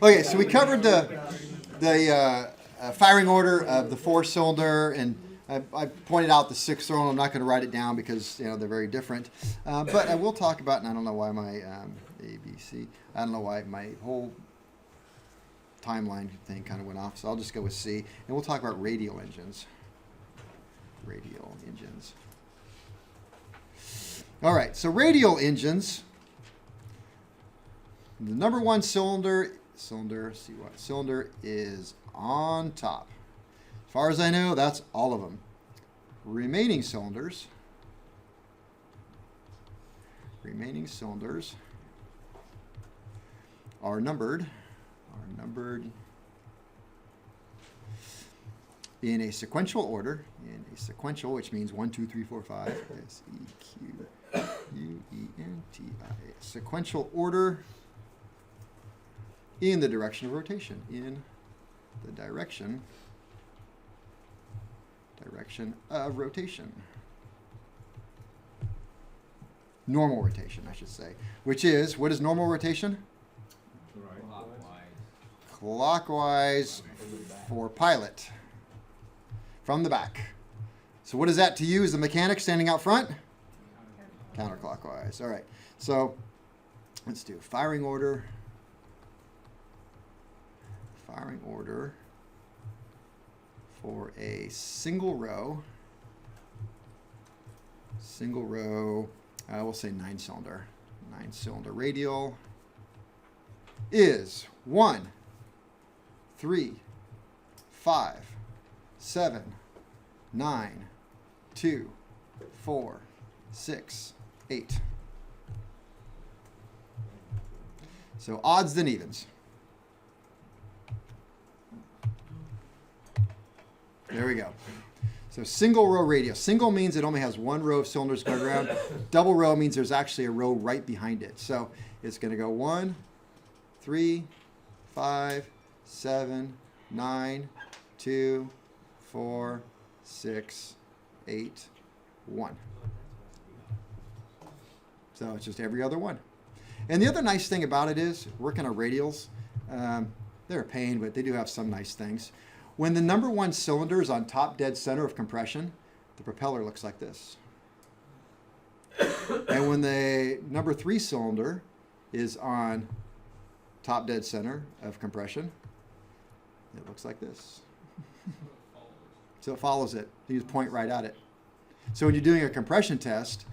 Okay, so we covered the firing order of the 4-cylinder, and I pointed out the 6-cylinder. I'm not going to write it down because they're very different. But I will talk about, and I don't know why my ABC, I don't know why my whole timeline thing kind of went off. So I'll just go with C, and we'll talk about radial engines. Radial engines. All right, so radial engines. The number one cylinder is on top. As far as I know, that's all of them. Remaining cylinders are numbered in a sequential order. In a sequential, which means 1, 2, 3, 4, 5. S-E-Q-U-E-N-T-I. Sequential order in the direction of rotation. In the direction of rotation. Normal rotation, I should say. Which is, what is normal rotation? Clockwise for pilot. From the back. So what is that to you as the mechanic standing out front? Counterclockwise. All right. So let's do firing order. Firing order for a single row. We'll say 9-cylinder. 9-cylinder radial is 1, 3, 5, 7, 9, 2, 4, 6, 8. So odds than evens. There we go. So single row radial. Single means it only has one row of cylinders going around. Double row means there's actually a row right behind it. So it's going to go 1, 3, 5, 7, 9, 2, 4, 6, 8, 1. So it's just every other one. And the other nice thing about it is, working on radials, they're a pain, but they do have some nice things. When the number one cylinder is on top dead center of compression, the propeller looks like this. And when the number 3 cylinder is on top dead center of compression, it looks like this. So it follows it. You just point right at it. So when you're doing a compression test,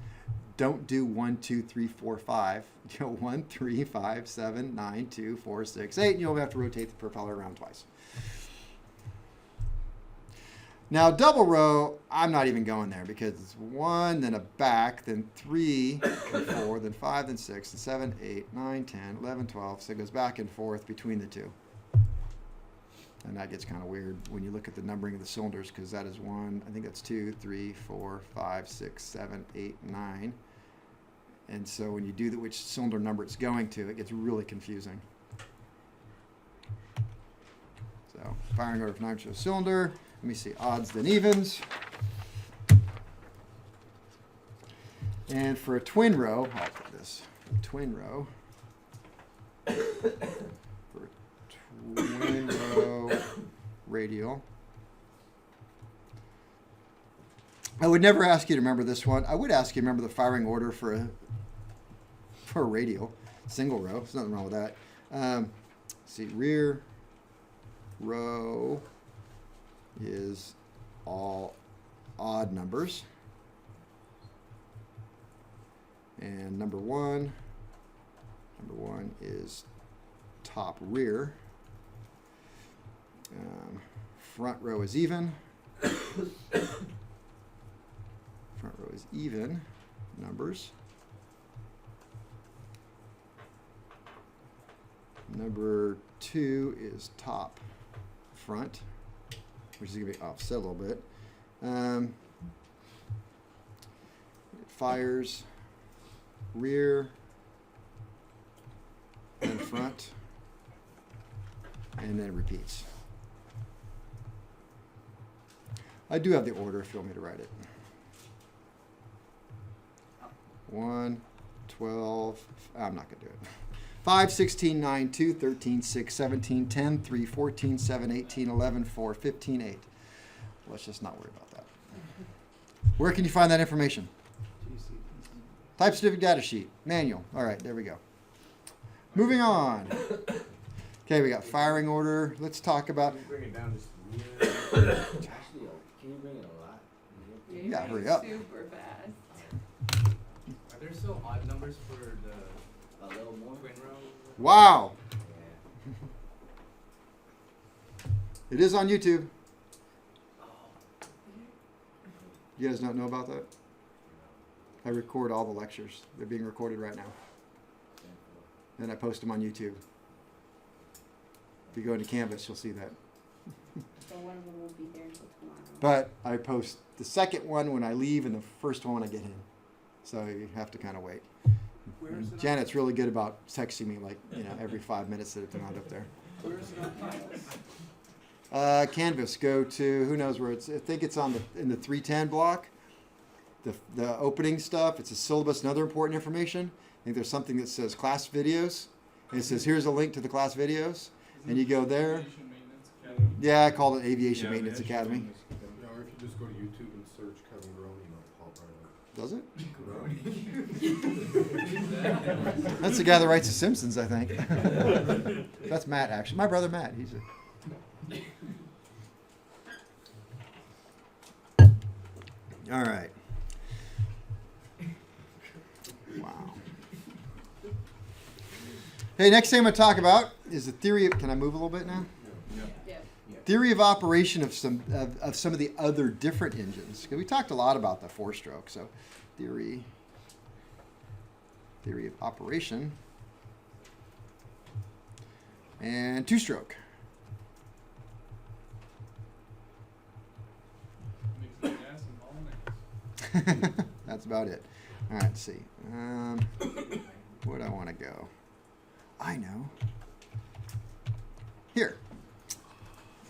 don't do 1, 2, 3, 4, 5. You know, 1, 3, 5, 7, 9, 2, 4, 6, 8. And you'll have to rotate the propeller around twice. Now, double row, I'm not even going there because it's 1, then a back, then 3, then 4, then 5, then 6, then 7, 8, 9, 10, 11, 12. So it goes back and forth between the two. And that gets kind of weird when you look at the numbering of the cylinders because that is 1, I think that's 2, 3, 4, 5, 6, 7, 8, 9. And so when you do which cylinder number it's going to, it gets really confusing. So firing order of 9 cylinder. Let me see, odds than evens. And for a twin row, I'll put this, twin row. For a twin row radial. I would never ask you to remember this one. I would ask you to remember the firing order for a radial, single row. There's nothing wrong with that. Let's see, rear row is all odd numbers. And number one is top rear. Front row is even. Front row is even numbers. Number 2 is top front, which is going to be offset a little bit. It fires rear and front, and then it repeats. I do have the order if you want me to write it. 1, 12, I'm not going to do it. 5, 16, 9, 2, 13, 6, 17, 10, 3, 14, 7, 18, 11, 4, 15, 8. Let's just not worry about that. Where can you find that information? Type certificate data sheet. Manual. All right, there we go. Moving on. Okay, we got firing order. Let's talk about... Can you bring it down just a little? Actually, can you bring it a lot? Yeah, hurry up. Super fast. Are there still odd numbers for the a little more twin row? Wow. Yeah. It is on YouTube. You guys don't know about that? I record all the lectures. They're being recorded right now. And I post them on YouTube. If you go into Canvas, you'll see that. So one of them will be there until tomorrow. But I post the second one when I leave and the first one when I get in. So you have to kind of wait. And Janet's really good about texting me like, every 5 minutes that it's not up there. Where is it on Canvas? Canvas, go to, who knows where it's, I think it's in the 310 block. The opening stuff, it's a syllabus and other important information. I think there's something that says class videos. And it says, here's a link to the class videos. And you go there. Yeah, I called it Aviation Maintenance Academy. No, or if you just go to YouTube and search Kevin Groening, it'll pop right up. Does it? That's the guy that writes The Simpsons, I think. That's Matt, actually. My brother Matt. He's all right. Wow. Hey, next thing I'm going to talk about is the theory of, can I move a little bit now? Yeah. Theory of operation of some of the other different engines. 'Cause we talked a lot about the four-stroke, so theory of operation and two-stroke. That's about it. All right, let's see. Where do I want to go? I know. Here.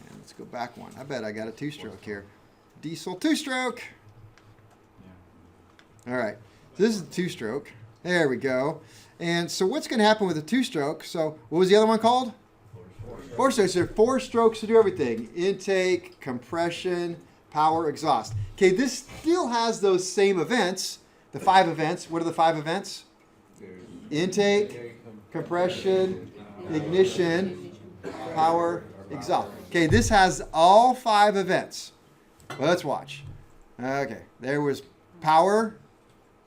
And let's go back one. I bet I got a two-stroke here. Diesel two-stroke. Yeah. All right. This is a two-stroke. There we go. And so what's going to happen with a two-stroke? So what was the other one called? Four-stroke. So 4 strokes to do everything. Intake, compression, power, exhaust. Okay, this still has those same events. The 5 events. What are the 5 events? Intake, compression, ignition, power, exhaust. Okay, this has all 5 events. Well, let's watch. Okay, there was power.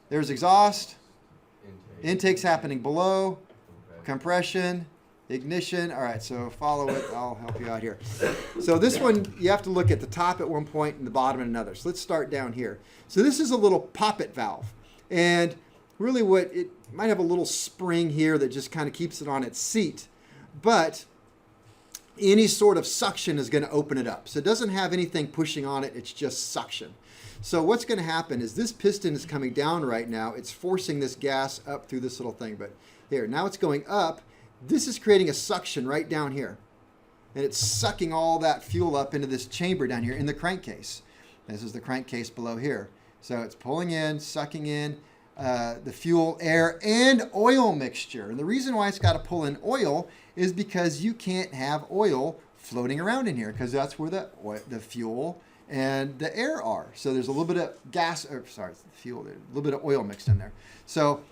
There's exhaust. Intake's happening below. Compression, ignition. All right, so follow it. I'll help you out here. So this one, you have to look at the top at one point and the bottom at another. So let's start down here. So this is a little poppet valve. And really what it might have a little spring here that just kind of keeps it on its seat. But any sort of suction is going to open it up. So it doesn't have anything pushing on it. It's just suction. So what's going to happen is this piston is coming down right now. It's forcing this gas up through this little thing. But here, now it's going up. This is creating a suction right down here. And it's sucking all that fuel up into this chamber down here in the crankcase. This is the crankcase below here. So it's pulling in, sucking in the fuel, air, and oil mixture. And the reason why it's got to pull in oil is because you can't have oil floating around in here because that's where the fuel and the air are. So there's a little bit of gas, fuel, a little bit of oil mixed in there. So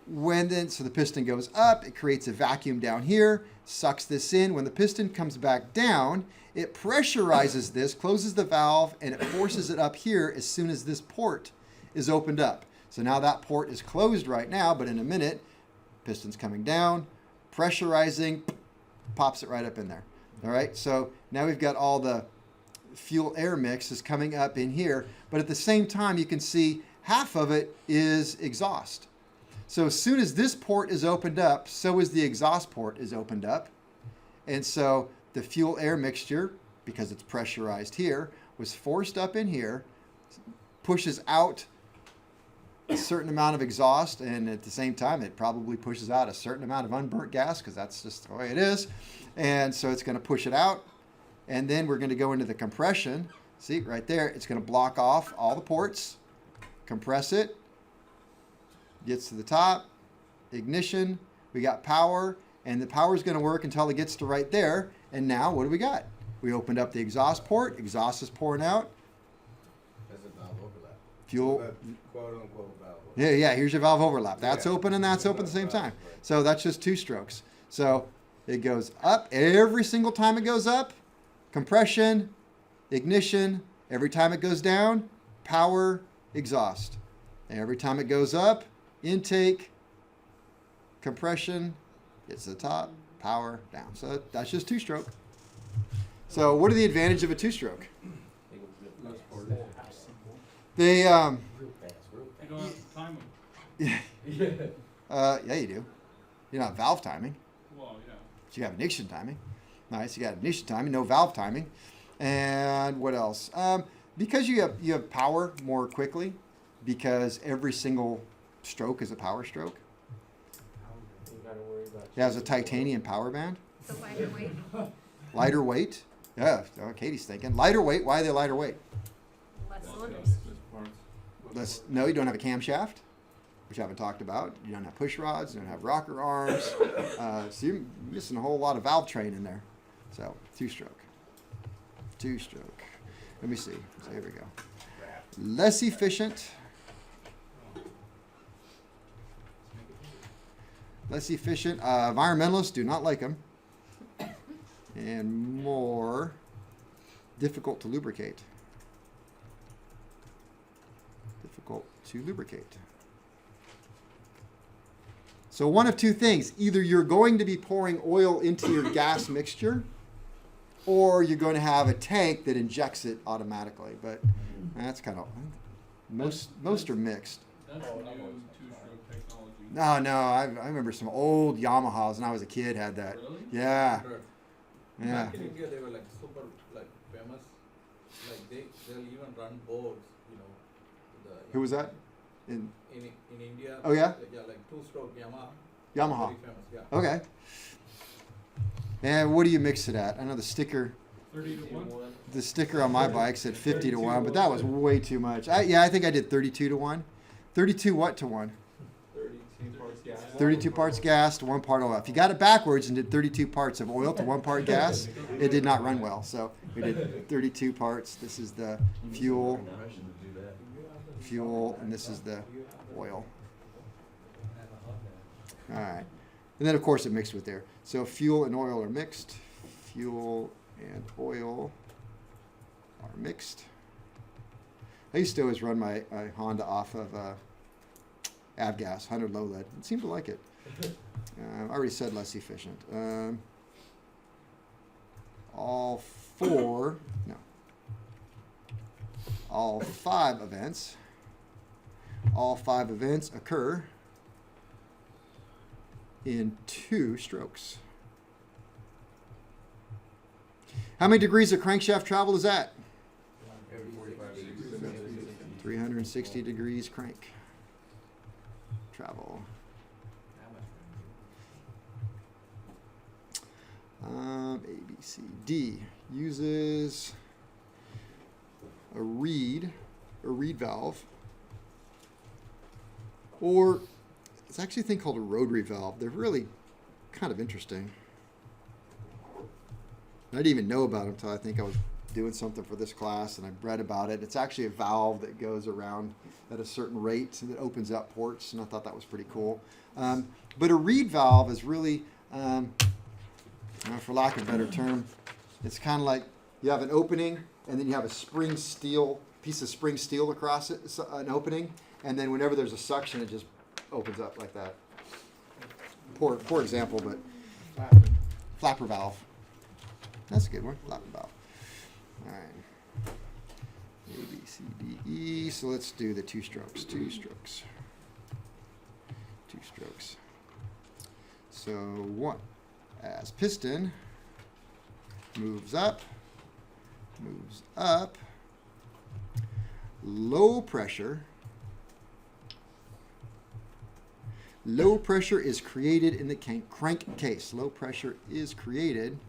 so the piston goes up, it creates a vacuum down here, sucks this in. When the piston comes back down, it pressurizes this, closes the valve, and it forces it up here as soon as this port is opened up. So now that port is closed right now, but in a minute, piston's coming down, pressurizing, pops it right up in there. All right, so now we've got all the fuel air mix is coming up in here, but at the same time, you can see half of it is exhaust. So as soon as this port is opened up, so is the exhaust port is opened up. And so the fuel air mixture, because it's pressurized here, was forced up in here, pushes out a certain amount of exhaust, and at the same time, it probably pushes out a certain amount of unburnt gas, because that's just the way it is. And so it's going to push it out, and then we're going to go into the compression. See, right there, it's going to block off all the ports, compress it, gets to the top, ignition, we got power, and the power is going to work until it gets to right there. And now what do we got? We opened up the exhaust port. Exhaust is pouring out. That's a valve overlap. Fuel. That quote unquote valve. Yeah. Here's your valve overlap. That's Yeah. open and that's open at the same time. Right. So that's just two strokes. So it goes up every single time it goes up. Compression, ignition. Every time it goes down, power, exhaust. Every time it goes up, intake, compression, gets to the top, power, down. So that's just two-stroke. So what are the advantages of a two-stroke? They, Real fast, real You don't have to time them. yeah, you do. You don't have valve timing. Well, yeah. So you have ignition timing. Nice. You got ignition timing, no valve timing. And what else? Because you have power more quickly, because every single stroke is a power stroke. You gotta worry about. It has a titanium power band. The lighter weight. Lighter weight. Yeah, Katie's thinking. Lighter weight. Why are they lighter weight? Less cylinders. No, you don't have a camshaft, which I haven't talked about. You don't have push rods. You don't have rocker arms. So you're missing a whole lot of valve train in there. So two-stroke. Two-stroke. Let me see. So here we go. Less efficient. Less efficient. Environmentalists do not like them. And more difficult to lubricate. Difficult to lubricate. So one of two things. Either you're going to be pouring oil into your gas mixture, or you're going to have a tank that injects it automatically. But that's kind of, most are mixed. That's new two-stroke technology. No, I remember some old Yamahas when I was a kid had that. Really? Yeah, Sure. yeah. Back in India, they were like super like famous. Like they'll even run boards, you know. Who was that? In In India? Oh, yeah? Yeah, like two-stroke Yamaha. Yamaha. Very famous, yeah. Okay. And what do you mix it at? I know the sticker 30 to 1? the sticker on my bike said 50 to 1, but that was way too much. I think I did 32 to 1. 32 what to 1? 32 parts gas. 32 parts gas to 1 part oil. If you got it backwards and did 32 parts of oil to 1 part gas, it did not run well. So we did 32 parts. This is the fuel, and this is the oil. All right. And then, of course, it mixed with air. So fuel and oil are mixed. Fuel and oil are mixed. I used to always run my Honda off of avgas, 100 low lead. It seemed to like it. I already said less efficient. All 5 events. All 5 events occur in 2 strokes. How many degrees of crankshaft travel is that? 360 degrees crank travel. A, B, C, D uses a reed valve, or it's actually a thing called a rotary valve. They're really kind of interesting. I didn't even know about them until I think I was doing something for this class, and I read about it. It's actually a valve that goes around at a certain rate and it opens up ports, and I thought that was pretty cool. But a reed valve is really, for lack of a better term, it's kind of like you have an opening, and then you have a piece of spring steel across it, an opening, and then whenever there's a suction, it just opens up like that. Poor example, but flapper valve. That's a good one, flapper valve. All right. A, B, C, D, E. So let's do the 2 strokes. 2 strokes. 2 strokes. So 1. As piston moves up, low pressure is created in the crankcase. Low pressure is created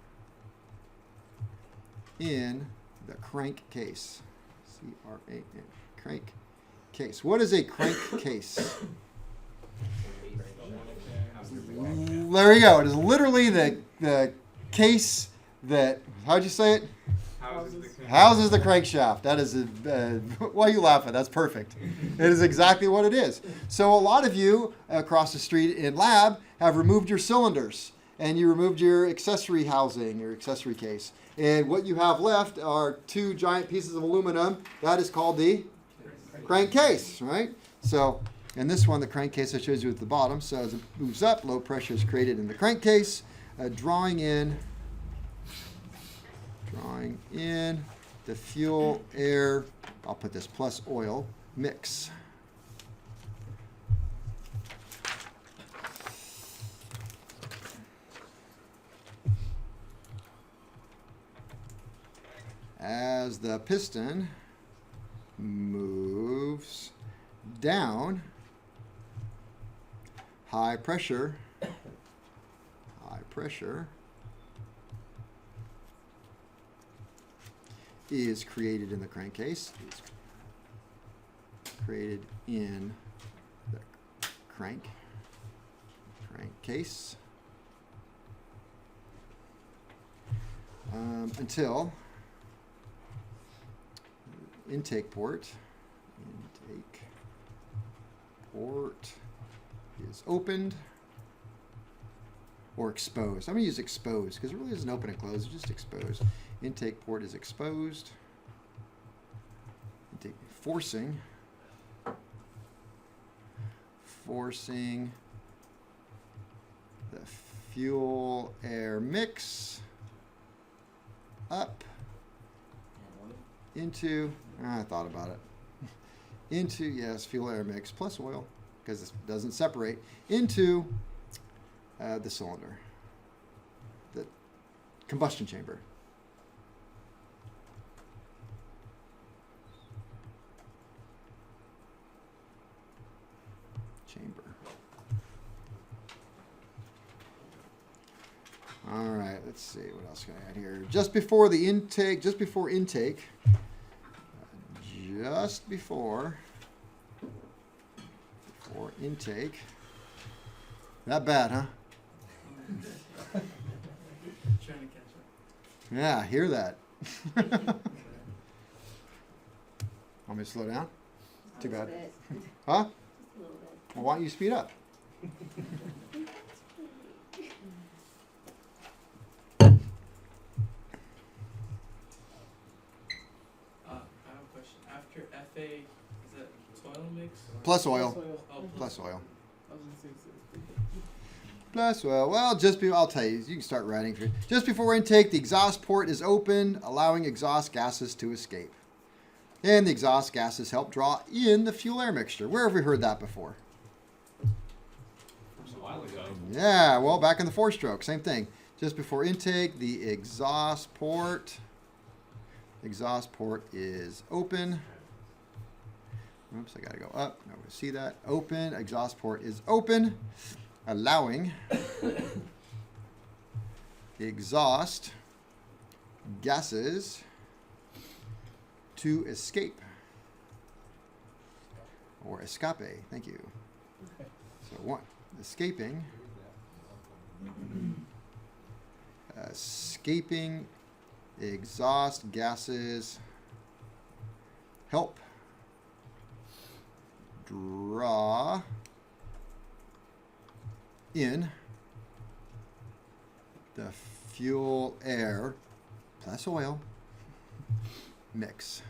in the crankcase. C-R-A-N. Crankcase. What is a crankcase? there you go. It is literally the case that, how'd you say it? Houses the crankshaft. That is, why are you laughing? That's perfect. It is exactly what it is. So a lot of you across the street in lab have removed your cylinders and you removed your accessory housing, your accessory case. And what you have left are two giant pieces of aluminum. That is called the crankcase, right? So in this one, the crankcase I showed you at the bottom. So as it moves up, low pressure is created in the crankcase, drawing in the fuel, air, I'll put this plus oil, mix. As the piston moves down, high pressure is created in the crankcase. It's created in the crankcase until intake port is opened or exposed. I'm going to use exposed because it really isn't open and closed, it's just exposed. Intake port is exposed. Intake forcing the fuel air mix up into, I thought about it, into, yes, fuel air mix plus oil, because it doesn't separate, into the cylinder, the combustion chamber. All right, let's see what else can I add here. Just before intake, that bad, huh? Trying to catch up. Yeah, I hear that. Want me to slow down? Too bad. Huh? Well, why don't you speed up? I have a question. After FA, is that soil mix? Or Plus oil. Oh, Plus oil. I was gonna say Plus oil. Well, I'll tell you. You can start writing. Just before intake, the exhaust port is open, allowing exhaust gases to escape. And the exhaust gases help draw in the fuel air mixture. Where have we heard that before? a while ago. Yeah, well, back in the four-stroke, same thing. Just before intake, the exhaust port is open. Oops, I gotta go up. No, we see that. Open. Exhaust port is open, allowing the exhaust gases to escape. Or escape. Thank you. So one, escaping exhaust gases help draw in the fuel air plus oil mix.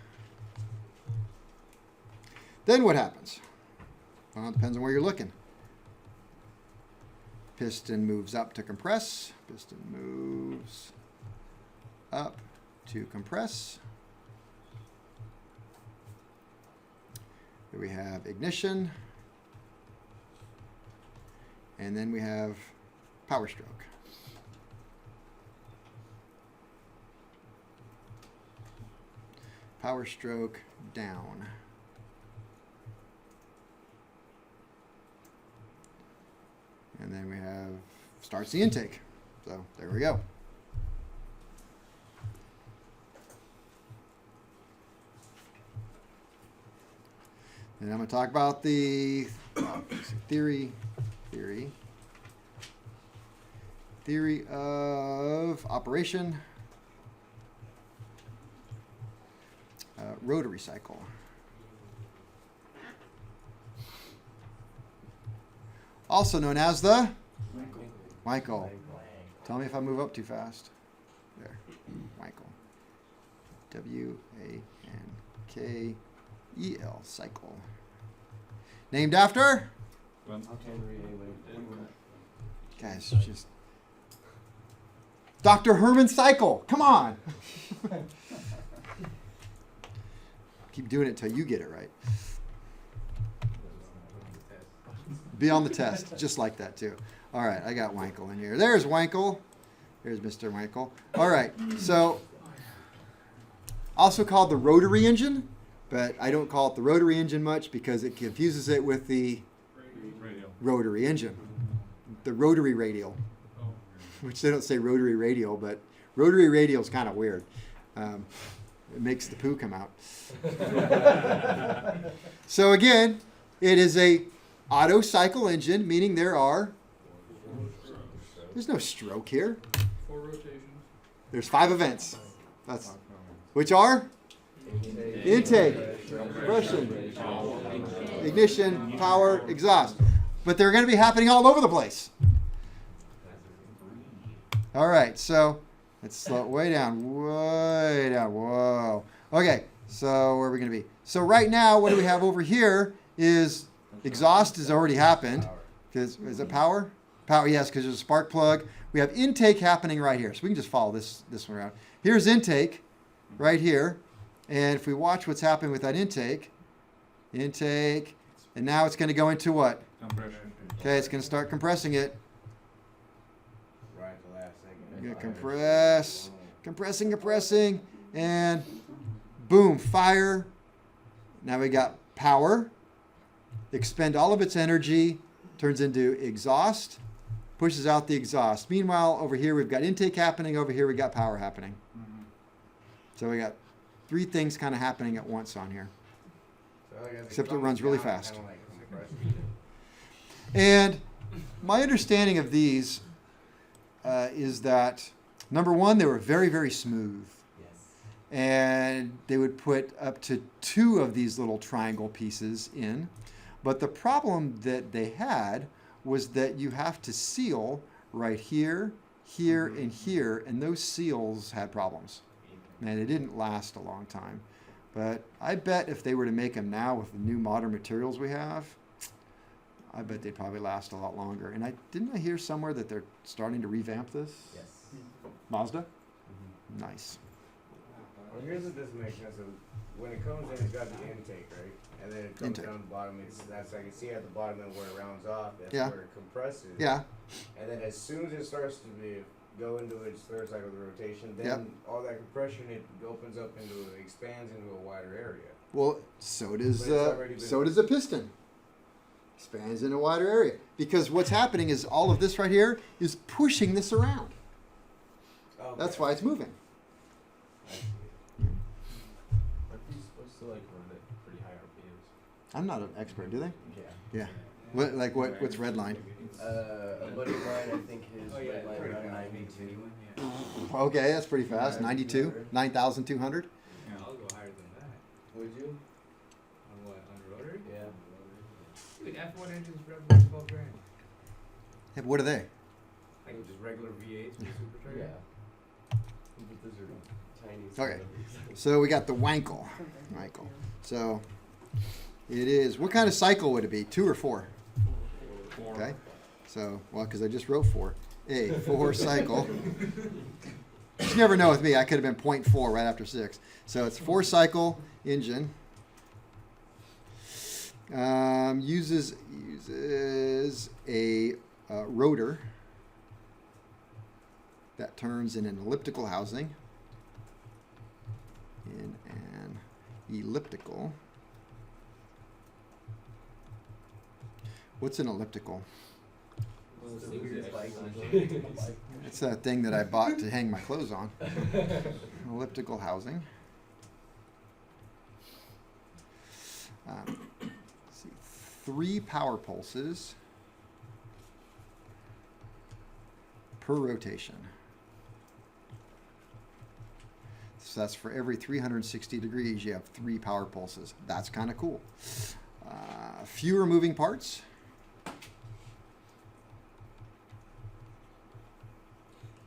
Then what happens? Well, it depends on where you're looking. Piston moves up to compress. Piston moves up to compress. Here we have ignition. And then we have power stroke. Power stroke down. And then we have starts the intake. So there we go. And I'm going to talk about the theory Theory of operation. Rotary cycle. Also known as the Wankel. Tell me if I move up too fast. There. Wankel. W-A-N-K-E-L. Cycle. Named after? Guys, just... Dr. Herman Cycle. Come on. Keep doing it till you get it right. Be on the test, just like that too. All right, I got Wankel in here. There's Wankel. There's Mr. Wankel. All right, so also called the rotary engine, but I don't call it the rotary engine much because it confuses it with the rotary engine, the rotary radial, which they don't say rotary radial, but rotary radial is kind of weird. It makes the poo come out. So again, it is a Otto cycle engine, meaning there's no stroke here. 4 rotations. There's 5 events. Which are? Intake, compression, ignition, power, exhaust. But they're going to be happening all over the place. All right, so let's slow it way down. Whoa. Okay, so where are we going to be? So right now, what do we have over here is exhaust has already happened. Is it power? Power, yes, because there's a spark plug. We have intake happening right here. So we can just follow this one around. Here's intake right here. And if we watch what's happening with that intake, and now it's going to go into what? Compression. Okay, it's going to start compressing it. Right at the last second. You're going to compressing, and boom, fire. Now we got power. Expend all of its energy, turns into exhaust, pushes out the exhaust. Meanwhile, over here we've got intake happening, over here we've got power happening. Mm-hmm. So we got 3 things kind of happening at once on here. So I guess Except it runs really fast. Kinda like compressed. And my understanding of these is that, number one, they were very, very smooth. Yes. And they would put up to 2 of these little triangle pieces in. But the problem that they had was that you have to seal right here, here, and here, and those seals had problems. And they didn't last a long time. But I bet if they were to make them now with the new modern materials we have, I bet they'd probably last a lot longer. And didn't I hear somewhere that they're starting to revamp this? Yes. Mazda? Nice. Well, here's what this makes sense of. When it comes in, it's got the intake, right? And then it comes Intake. down the bottom. That's I can see at the bottom and where it rounds off. That's Yeah. where it compresses. Yeah. And then as soon as it starts to go into its third cycle of the rotation, then Yep. all that compression opens up expands into a wider area. Well, so does But it's already been- so does a piston. Expands in a wider area because what's happening is all of this right here is pushing this around. Okay. That's why it's moving. I see. Aren't these supposed to like run at pretty high RPMs? I'm not an expert, do they? Yeah. Yeah. What's red line? A buddy of mine, I think his Oh, yeah, red line pretty around fast. 92. Okay, that's pretty fast. 92, 9,200. Yeah. I'll go higher than that. Would you? On what? On rotary? Yeah. Dude, F1 engines rev for 12 grand. Yeah, but what are they? Like just regular V8s with supercharger? Yeah. But those are tiny. Okay. So we got the Wankel. So it is. What kind of cycle would it be? 2 or 4? 4. Okay. So because I just wrote 4. A 4 cycle. You never know with me. I could have been 0.4 right after 6. So it's 4 cycle engine. Uses a rotor that turns in an elliptical housing. In an elliptical. What's an elliptical? It's that thing that I bought to hang my clothes on. Elliptical housing. Let's see, 3 power pulses per rotation. So that's for every 360 degrees, you have 3 power pulses. That's kind of cool. Fewer moving parts.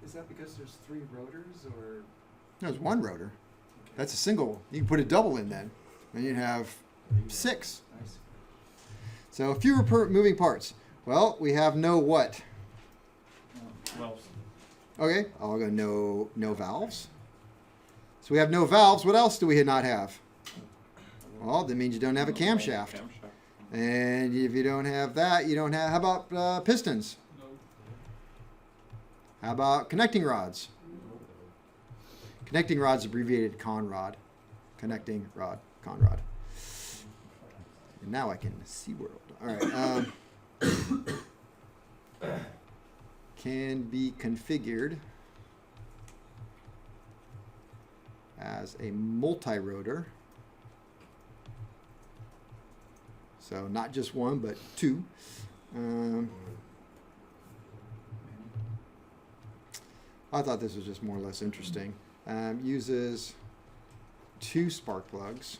Is that because there's 3 rotors, or? There's 1 rotor. That's a single. You can put a double in then. Then you'd have 6. Nice. So fewer moving parts. Well, we have no what? Valves. Okay, I'll go no valves. So we have no valves. What else do we not have? Well, that means you don't have a camshaft. And if you don't have that, you don't have, how about pistons? No. How about connecting rods? Connecting rod's abbreviated conrod. Connecting rod, conrod. And now I can see world. All right. Can be configured as a multi-rotor. So not just 1, but 2. I thought this was just more or less interesting. Uses 2 spark plugs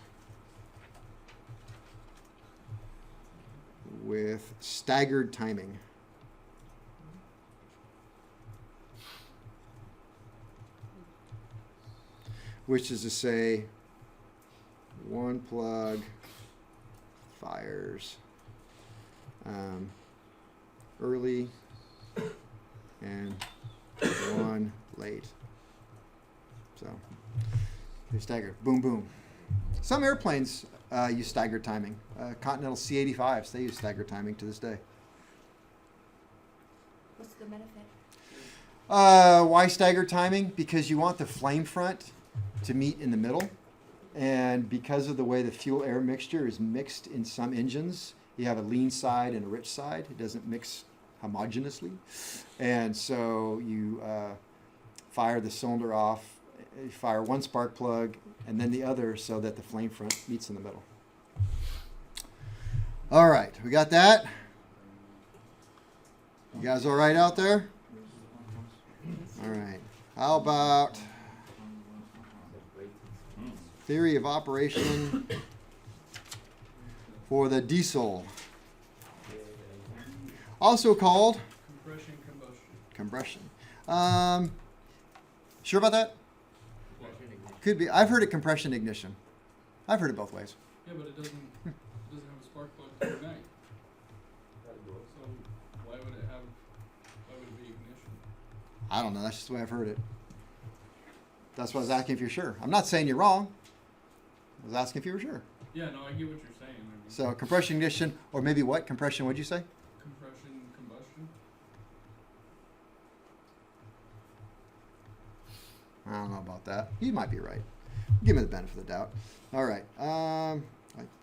with staggered timing. Which is to say, 1 plug fires early and 1 late. So they stagger. Boom, boom. Some airplanes use staggered timing. Continental C-85s, they use staggered timing to this day. What's the benefit? Why staggered timing? Because you want the flame front to meet in the middle. And because of the way the fuel-air mixture is mixed in some engines, you have a lean side and a rich side. It doesn't mix homogeneously. And so you fire the cylinder off, you fire 1 spark plug, and then the other so that the flame front meets in the middle. All right, we got that? You guys all right out there? All right. How about theory of operation for the diesel? Also called Compression, combustion. compression. Sure about that? Could be. I've heard it compression ignition. I've heard it both ways. Yeah, but it doesn't have a spark plug to ignite. So why would it be ignition? I don't know. That's just the way I've heard it. That's why I was asking if you're sure. I'm not saying you're wrong. I was asking if you were sure. Yeah, no, I get what you're saying. I mean, So compression ignition, or maybe what? Compression, what'd you say? compression, combustion. I don't know about that. You might be right. Give me the benefit of the doubt. All right.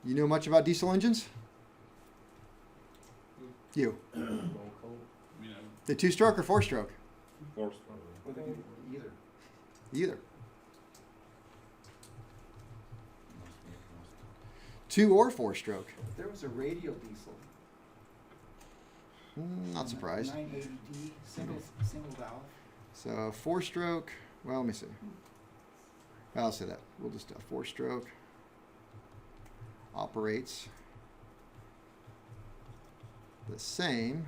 You know much about diesel engines? You. I mean, The 2-stroke or 4-stroke? Or they could be either. Either. 2 or 4-stroke. If there was a radial diesel. Not surprised. 980D, single valve. So 4-stroke. Well, let me see. I'll say that. We'll just 4-stroke operates the same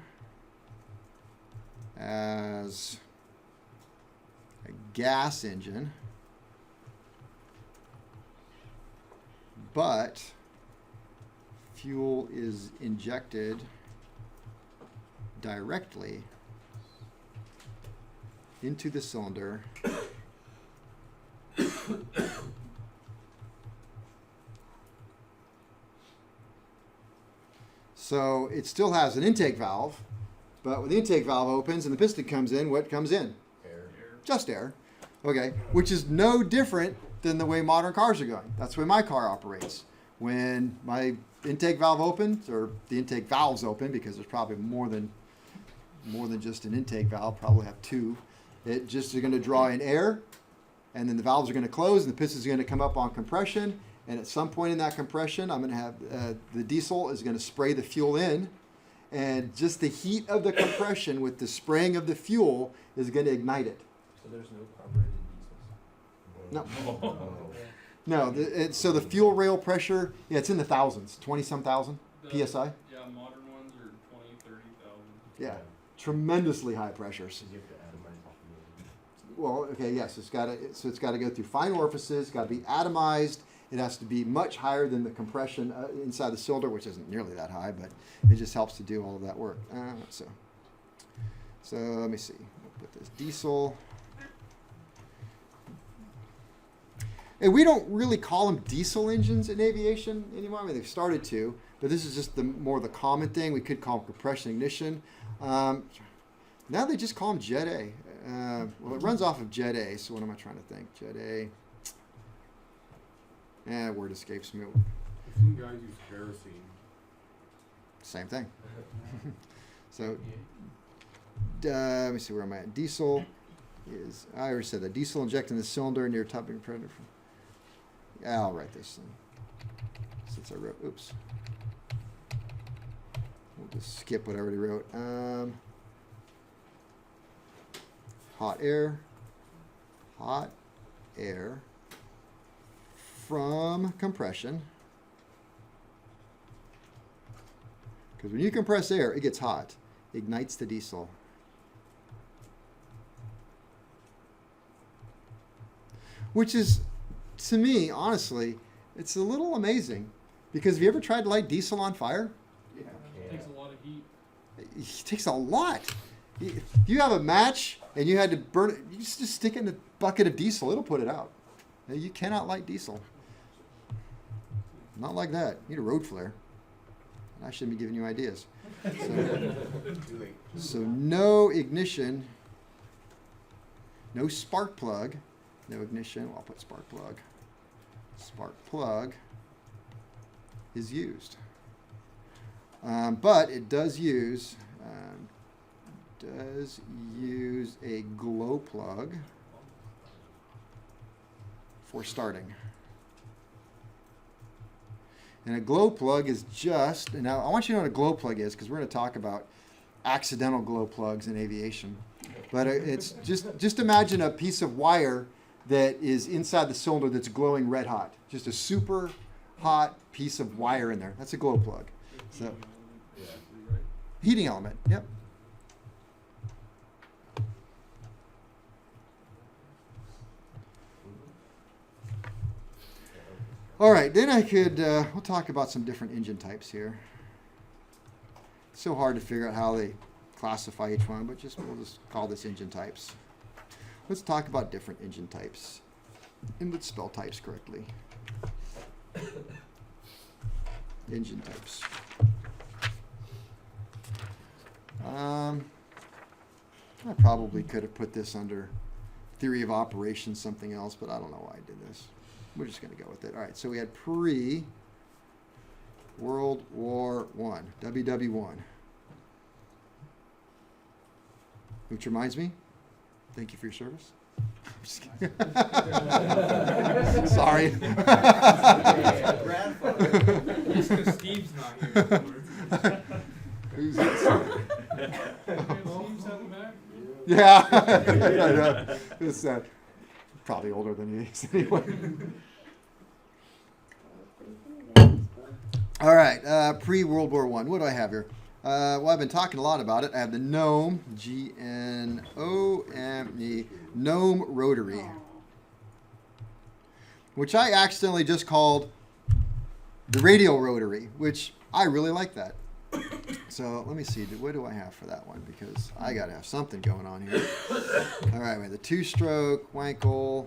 as a gas engine, but fuel is injected directly into the cylinder so it still has an intake valve, but when the intake valve opens and the piston comes in, what comes in? Air. Just air. Okay, which is no different than the way modern cars are going. That's the way my car operates. When my intake valve opens, or the intake valves open, because there's probably more than just an intake valve, probably have 2. It just is going to draw in air, and then the valves are going to close, and the pistons are going to come up on compression. And at some point in that compression, I'm going to have the diesel is going to spray the fuel in, and just the heat of the compression with the spraying of the fuel is going to ignite it. So there's no carbureted diesels. No. No, so the fuel rail pressure, yeah, it's in the thousands, 20-some thousand The- PSI. Yeah, modern ones are 20, 30,000. Yeah, tremendously high pressures. Because you have to atomize the fuel. Well, okay, yes, it's got to go through fine orifices, got to be atomized. It has to be much higher than the compression inside the cylinder, which isn't nearly that high, but it just helps to do all of that work. So let me see. We'll put this diesel. And we don't really call them diesel engines in aviation anymore. I mean, they've started to, but this is just more the common thing. We could call them compression ignition. Now they just call them Jet A. Well, it runs off of Jet A, so what am I trying to think? Jet A. Word escapes me. I've seen guys use kerosene. Same thing. So, let me see, where am I at? Diesel is, I already said that. Diesel injecting the cylinder near top of predator. Yeah, I'll write this since I wrote, oops. We'll just skip what I already wrote. Hot air from compression. Because when you compress air, it gets hot. Ignites the diesel. Which is, to me, honestly, it's a little amazing. Because have you ever tried to light diesel on fire? It takes a lot of heat. It takes a lot. You have a match and you had to burn it. You just stick it in a bucket of diesel. It'll put it out. You cannot light diesel. Not like that. You need a road flare. I shouldn't be giving you ideas. So no ignition, no spark plug, no ignition. Well, I'll put spark plug. Spark plug is used. But it does use a glow plug for starting. And a glow plug is just, and now I want you to know what a glow plug is because we're going to talk about accidental glow plugs in aviation. But it's just imagine a piece of wire that is inside the cylinder that's glowing red hot. Just a super hot piece of wire in there. That's a glow plug. So, heating element, yep. All right, then I could, we'll talk about some different engine types here. It's so hard to figure out how they classify each one, but we'll just call this engine types. Let's talk about different engine types. And let's spell types correctly. Engine types. I probably could have put this under theory of operations, something else, but I don't know why I did this. We're just going to go with it. All right, so we had pre-World War I, WW1. Which reminds me, thank you for your service. I'm just kidding. Sorry. Just because Steve's not here. Who's it? Steve's at the back? Yeah. I know. It's probably older than he is anyway. All right, pre-World War I. What do I have here? Well, I've been talking a lot about it. I have the GNOME, G-N-O-M-E, GNOME rotary, which I accidentally just called the radial rotary, which I really like that. So let me see, what do I have for that one? Because I got to have something going on here. All right, we have the two-stroke, Wankel,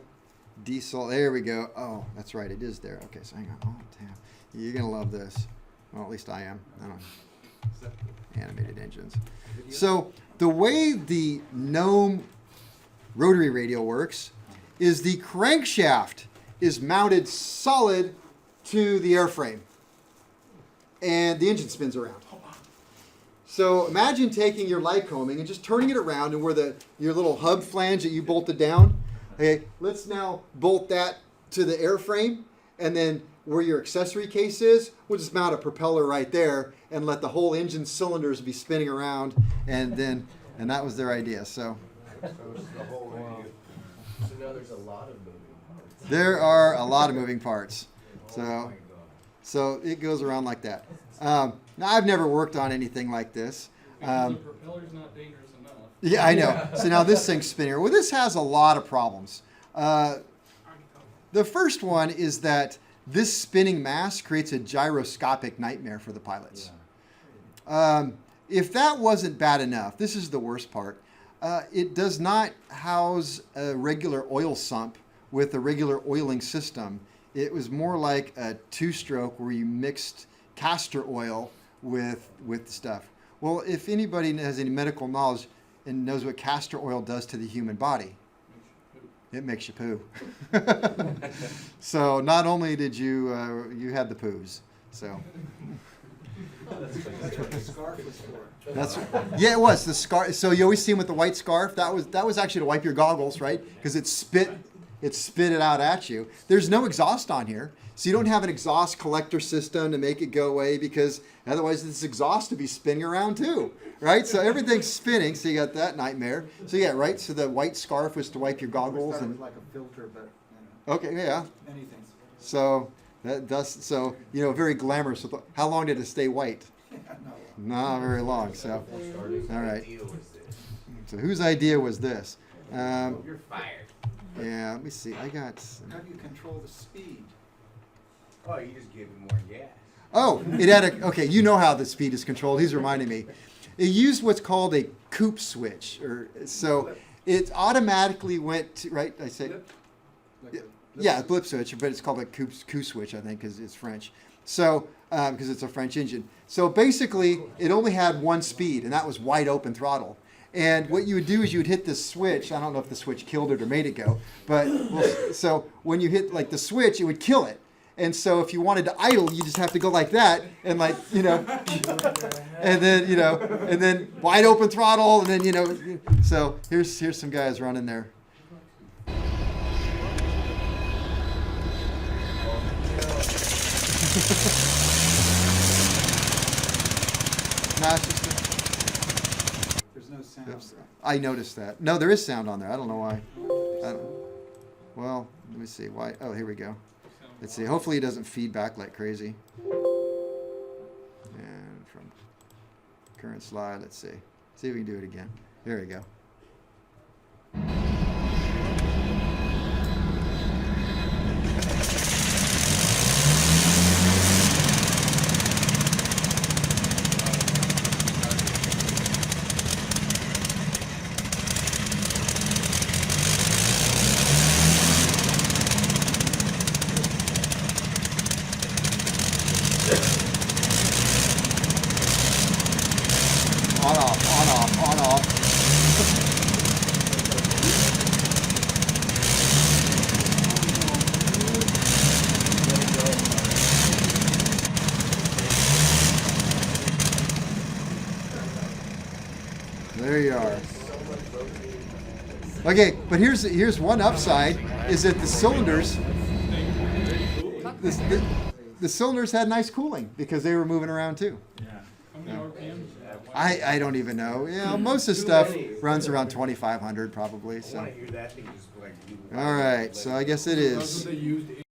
diesel. There we go. Oh, that's right, it is there. Okay, so hang on. Oh, damn. You're going to love this. Well, at least I am. I don't know. Animated engines. So the way the GNOME rotary radial works is the crankshaft is mounted solid to the airframe and the engine spins around. So imagine taking your Lycoming and just turning it around and where your little hub flange that you bolted down. Okay, let's now bolt that to the airframe and then where your accessory case is, we'll just mount a propeller right there and let the whole engine cylinders be spinning around, and that was their idea. So So it's the whole idea. So now there's a lot of moving parts. there are a lot of moving parts. Oh So my God. so it goes around like that. Now I've never worked on anything like this. Because the propeller's not dangerous enough. Yeah, I know. So now this thing's spinning. Well, this has a lot of problems. The first one is that this spinning mass creates a gyroscopic nightmare for the pilots. If that wasn't bad enough, this is the worst part. It does not house a regular oil sump with a regular oiling system. It was more like a two-stroke where you mixed castor oil with stuff. Well, if anybody has any medical knowledge and knows what castor oil does to the human body, it makes you poo. So not only did you had the poos. So That's what the scarf was for. that's yeah, it was the scarf. So you always see him with the white scarf. That was actually to wipe your goggles, right? Because it spit it out at you. There's no exhaust on here, so you don't have an exhaust collector system to make it go away, because otherwise this exhaust would be spinning around too, right? So everything's spinning. So you got that nightmare. So yeah, right. So the white scarf was to wipe your goggles It and was like a filter, but you okay, yeah. know, anything. So that does so very glamorous. How long did it stay white? No. Not very long. So Whose all right. idea was this? So whose idea was this? You're fired. Yeah, let me see. I got. How do you control the speed? Oh, you just give it more gas. Oh, it had a. Okay, you know how the speed is controlled. He's reminding me. It used what's called a coupe switch, so it automatically went to right. I said. Blip? Like Yeah. a Yeah, blip switch, but it's called a coupe switch, I think, because it's French. So, because it's a French engine. So basically, it only had one speed, and that was wide open throttle. And what you would do is you would hit this switch. I don't know if the switch killed it or made it go, but so when you hit like the switch, it would kill it. And so if you wanted to idle, you just have to go like that, and and then wide open throttle, and then So here's some guys running there. Nah, it's just There's no sound. oops. I noticed that. No, there is sound on there. I don't know why. Well, let me see. Why? Oh, here we go. Let's see. Hopefully it doesn't feed back like crazy. And from current slide, let's see. See if we can do it again. There we go. On off, on off, on off. There you are. Okay, but here's one upside is that the cylinders the cylinders had nice cooling because they were moving around too. How many RPMs? I don't even know. Most of the stuff runs around 2,500 probably. I So want to hear that thing just like. all right, so I guess it That's is. what they used